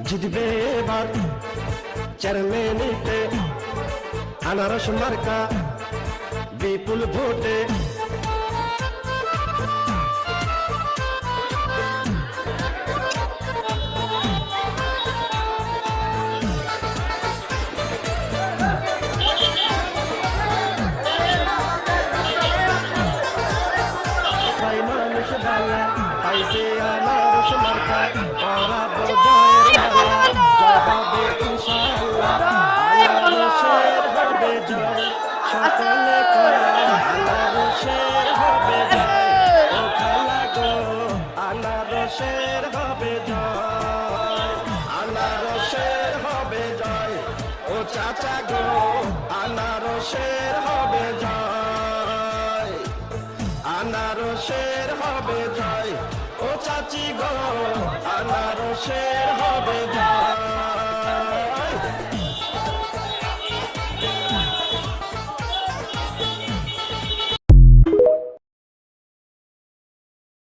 জিতবে এবার চেয়ারম্যানিতে আনারস মার্কা বিপুল ভোটে। তাই মানুষ বাংলা পাইছে আনারস মার্কা পরাবো জয়ের মালা। জয় হবে ইনশাআল্লাহ, আনারসের হবে জয়। সকলে কয় আনারসের হবে জয়। ও খালা গো আনারসের হবে জয়, আনারসের হবে জয়। ও চাচা গো আনারসের হবে জয়, আনারসের হবে জয়। ও চাচি গো আনারসের